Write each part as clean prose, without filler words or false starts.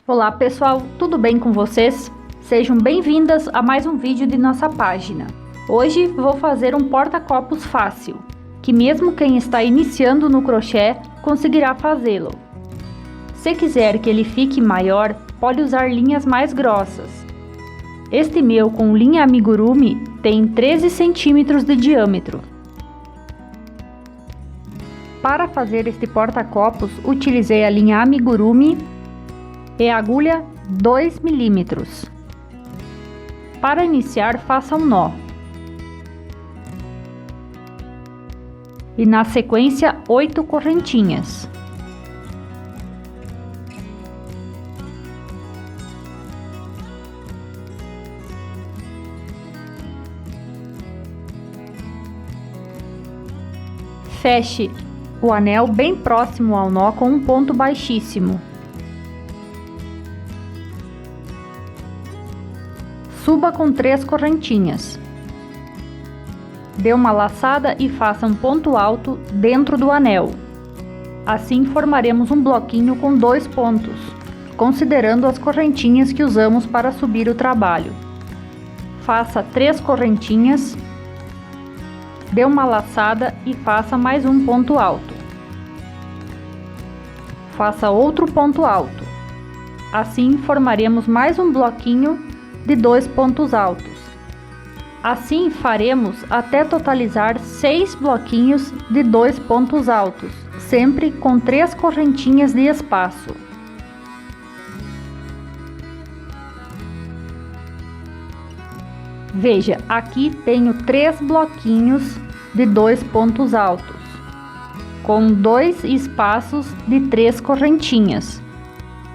Olá pessoal, tudo bem com vocês? Sejam bem-vindas a mais um vídeo de nossa página. Hoje vou fazer um porta-copos fácil, que mesmo quem está iniciando no crochê conseguirá fazê-lo. Se quiser que ele fique maior, pode usar linhas mais grossas. Este meu com linha amigurumi tem 13 centímetros de diâmetro. Para fazer este porta-copos, utilizei a linha amigurumi e a agulha 2 milímetros. Para iniciar, faça um nó. E na sequência, 8 correntinhas. Feche o anel bem próximo ao nó com um ponto baixíssimo. Suba com 3 correntinhas. Dê uma laçada e faça um ponto alto dentro do anel. Assim formaremos um bloquinho com 2 pontos, considerando as correntinhas que usamos para subir o trabalho. Faça 3 correntinhas, dê uma laçada e faça mais um ponto alto. Faça outro ponto alto. Assim formaremos mais um bloquinho de 2 pontos altos. Assim faremos até totalizar 6 bloquinhos de 2 pontos altos, sempre com 3 correntinhas de espaço. Veja, aqui tenho 3 bloquinhos de 2 pontos altos, com 2 espaços de 3 correntinhas.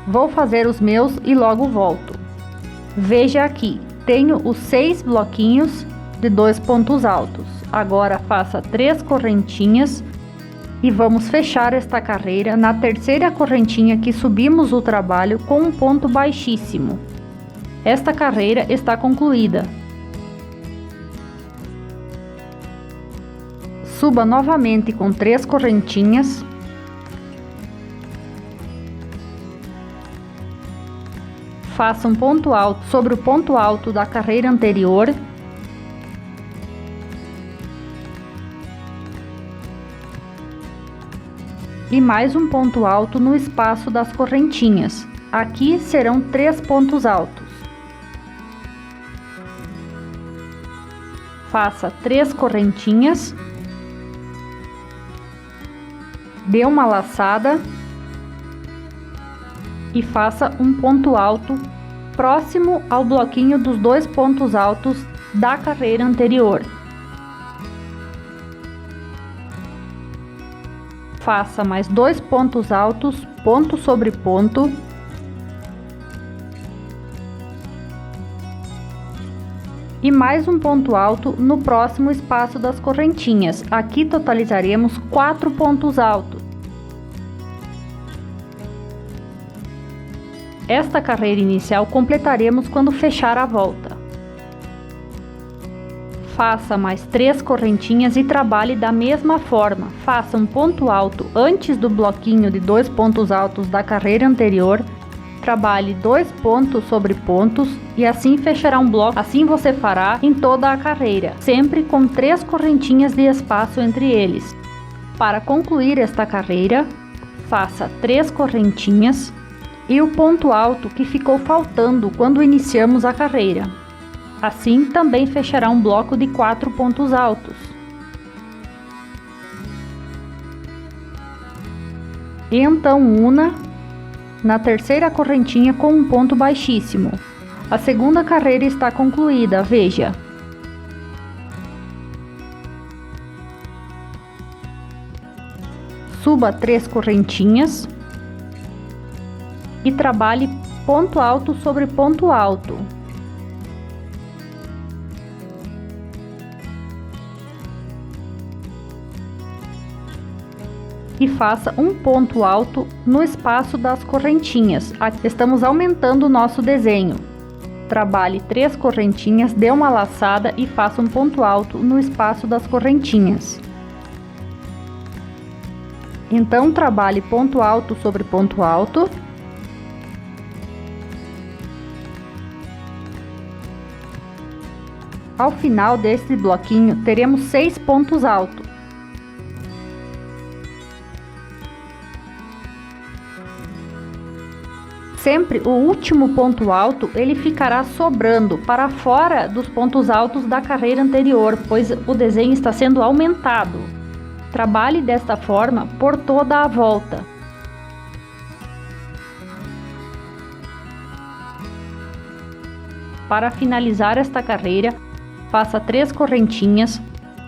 Vou fazer os meus e logo volto. Veja aqui, tenho os 6 bloquinhos de 2 pontos altos. Agora faça 3 correntinhas e vamos fechar esta carreira na terceira correntinha que subimos o trabalho com um ponto baixíssimo. Esta carreira está concluída. Suba novamente com 3 correntinhas. Faça um ponto alto sobre o ponto alto da carreira anterior. E mais um ponto alto no espaço das correntinhas. Aqui serão 3 pontos altos. Faça 3 correntinhas. Dê uma laçada. E faça um ponto alto próximo ao bloquinho dos 2 pontos altos da carreira anterior. Faça mais 2 pontos altos, ponto sobre ponto. E mais um ponto alto no próximo espaço das correntinhas. Aqui totalizaremos 4 pontos altos. Esta carreira inicial completaremos quando fechar a volta. Faça mais 3 correntinhas e trabalhe da mesma forma. Faça um ponto alto antes do bloquinho de 2 pontos altos da carreira anterior. Trabalhe 2 pontos sobre pontos e assim fechará um bloco. Assim você fará em toda a carreira, sempre com 3 correntinhas de espaço entre eles. Para concluir esta carreira, faça 3 correntinhas e o ponto alto que ficou faltando quando iniciamos a carreira. Assim também fechará um bloco de 4 pontos altos. E então una na terceira correntinha com um ponto baixíssimo. A segunda carreira está concluída, veja. Suba 3 correntinhas. E trabalhe ponto alto sobre ponto alto. E faça um ponto alto no espaço das correntinhas. Aqui estamos aumentando o nosso desenho. Trabalhe 3 correntinhas, dê uma laçada e faça um ponto alto no espaço das correntinhas. Então trabalhe ponto alto sobre ponto alto Ao final desse bloquinho, teremos 6 pontos altos. Sempre o último ponto alto, ele ficará sobrando para fora dos pontos altos da carreira anterior, pois o desenho está sendo aumentado. Trabalhe desta forma por toda a volta. Para finalizar esta carreira, faça 3 correntinhas,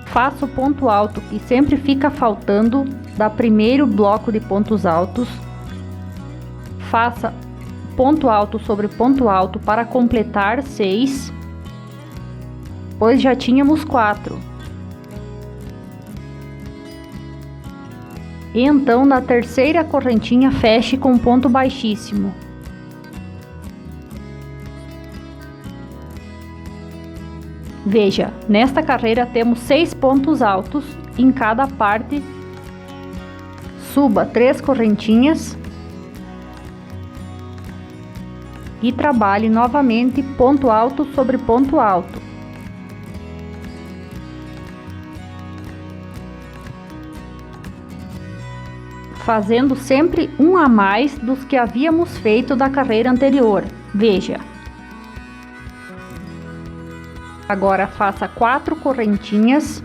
faça o ponto alto que sempre fica faltando da primeiro bloco de pontos altos, faça ponto alto sobre ponto alto para completar 6, pois já tínhamos 4. E então na terceira correntinha feche com ponto baixíssimo. Veja, nesta carreira temos 6 pontos altos em cada parte. Suba 3 correntinhas e trabalhe novamente ponto alto sobre ponto alto. Fazendo sempre um a mais dos que havíamos feito da carreira anterior. Veja. Agora faça 4 correntinhas,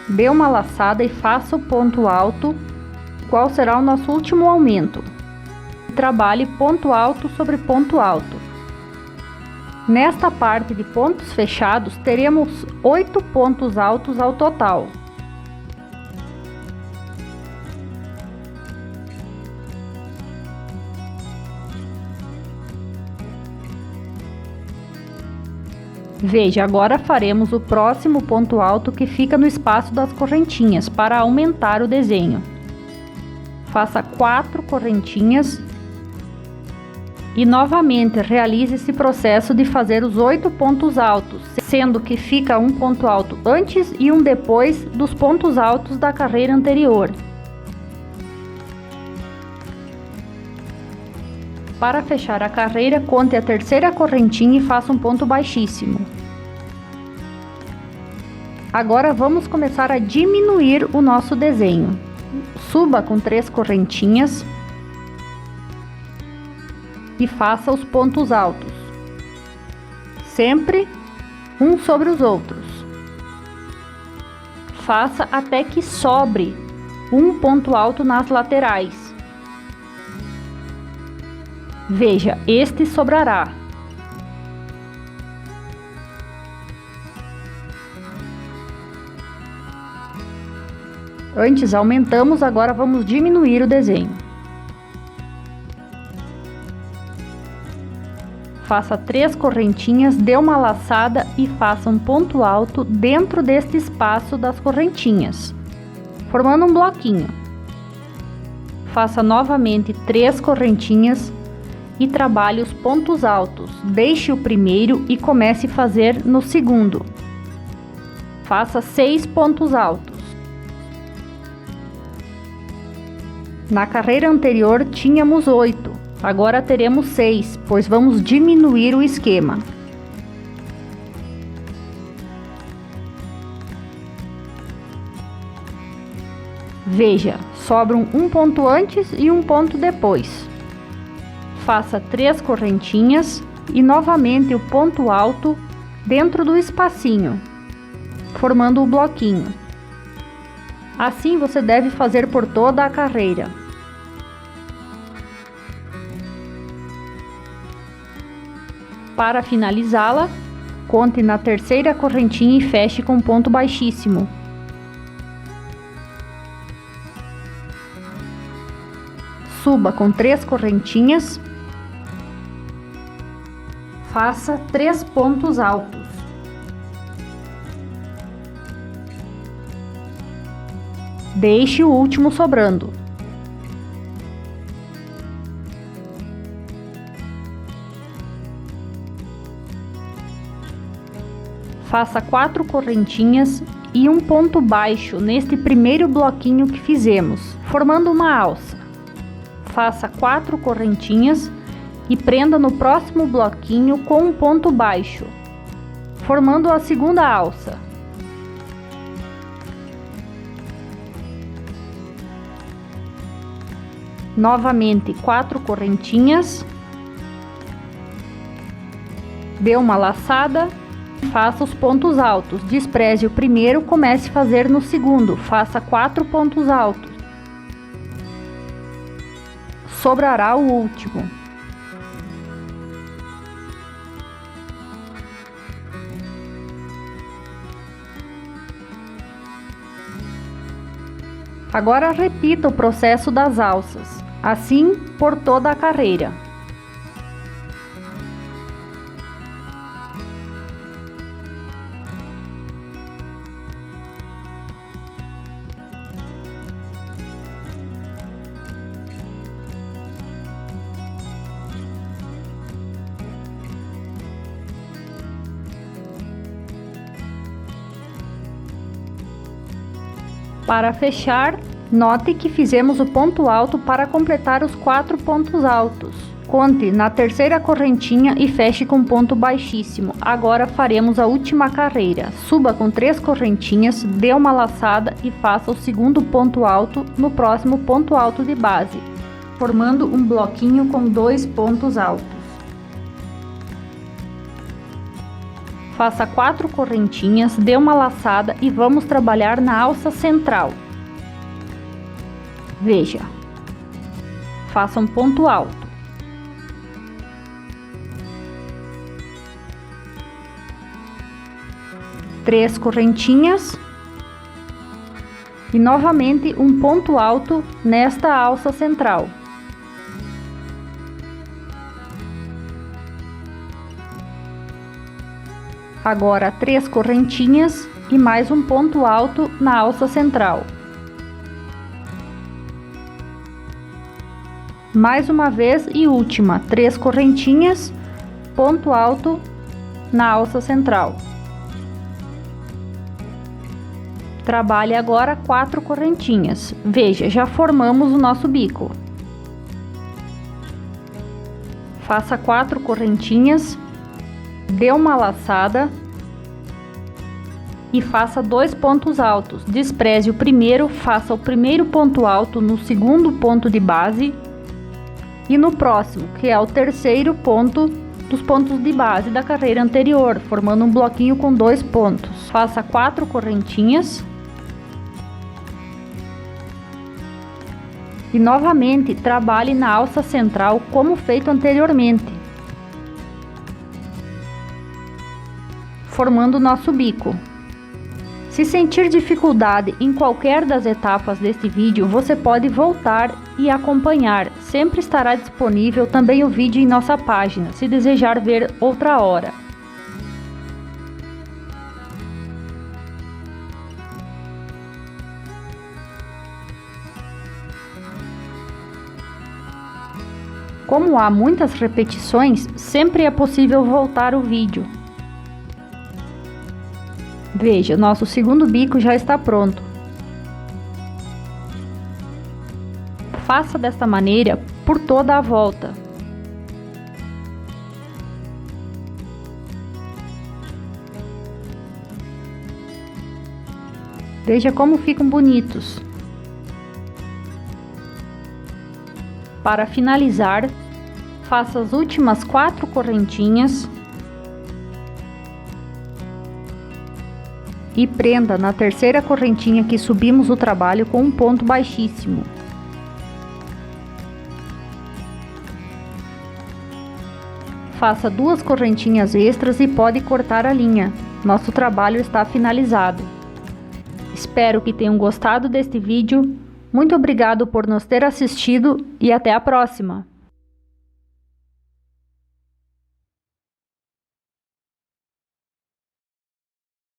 dê uma laçada e faça o ponto alto, qual será o nosso último aumento. Trabalhe ponto alto sobre ponto alto. Nesta parte de pontos fechados, teremos 8 pontos altos ao total. Veja, agora faremos o próximo ponto alto que fica no espaço das correntinhas para aumentar o desenho. Faça 4 correntinhas e novamente realize esse processo de fazer os 8 pontos altos, sendo que fica um ponto alto antes e um depois dos pontos altos da carreira anterior. Para fechar a carreira, conte a terceira correntinha e faça um ponto baixíssimo. Agora vamos começar a diminuir o nosso desenho. Suba com 3 correntinhas e faça os pontos altos, sempre um sobre os outros. Faça até que sobre um ponto alto nas laterais. Veja, este sobrará. Antes aumentamos, agora vamos diminuir o desenho. Faça 3 correntinhas, dê uma laçada e faça um ponto alto dentro deste espaço das correntinhas, formando um bloquinho. Faça novamente 3 correntinhas e trabalhe os pontos altos. Deixe o primeiro e comece a fazer no segundo. Faça 6 pontos altos. Na carreira anterior tínhamos 8, agora teremos 6, pois vamos diminuir o esquema. Veja, sobram um ponto antes e um ponto depois. Faça 3 correntinhas e novamente o ponto alto dentro do espacinho, formando o bloquinho. Assim você deve fazer por toda a carreira. Para finalizá-la, conte na terceira correntinha e feche com ponto baixíssimo. Suba com 3 correntinhas. Faça 3 pontos altos. Deixe o último sobrando. Faça 4 correntinhas e um ponto baixo neste primeiro bloquinho que fizemos, formando uma alça. Faça 4 correntinhas e prenda no próximo bloquinho com um ponto baixo, formando a segunda alça. Novamente 4 correntinhas, dê uma laçada, faça os pontos altos, despreze o primeiro, comece a fazer no segundo, faça 4 pontos altos, sobrará o último. Agora repita o processo das alças, assim por toda a carreira. Para fechar, note que fizemos o ponto alto para completar os 4 pontos altos. Conte na terceira correntinha e feche com ponto baixíssimo. Agora faremos a última carreira. Suba com 3 correntinhas, dê uma laçada e faça o segundo ponto alto no próximo ponto alto de base, formando um bloquinho com 2 pontos altos. Faça 4 correntinhas, dê uma laçada e vamos trabalhar na alça central. Veja, faça um ponto alto. Três correntinhas e novamente um ponto alto nesta alça central. Agora 3 correntinhas e mais um ponto alto na alça central. Mais uma vez e última, 3 correntinhas, ponto alto na alça central. Trabalhe agora 4 correntinhas. Veja, já formamos o nosso bico. Faça 4 correntinhas, dê uma laçada e faça 2 pontos altos. Despreze o primeiro, faça o primeiro ponto alto no segundo ponto de base e no próximo, que é o terceiro ponto dos pontos de base da carreira anterior, formando um bloquinho com 2 pontos. Faça 4 correntinhas e novamente trabalhe na alça central como feito anteriormente, formando o nosso bico. Se sentir dificuldade em qualquer das etapas deste vídeo, você pode voltar e acompanhar. Sempre estará disponível também o vídeo em nossa página, se desejar ver outra hora. Como há muitas repetições, sempre é possível voltar o vídeo. Veja, nosso segundo bico já está pronto. Faça desta maneira por toda a volta. Veja como ficam bonitos. Para finalizar, faça as últimas 4 correntinhas e prenda na terceira correntinha que subimos o trabalho com um ponto baixíssimo. Faça 2 correntinhas extras e pode cortar a linha. Nosso trabalho está finalizado. Espero que tenham gostado deste vídeo. Muito obrigado por nos ter assistido e até a próxima!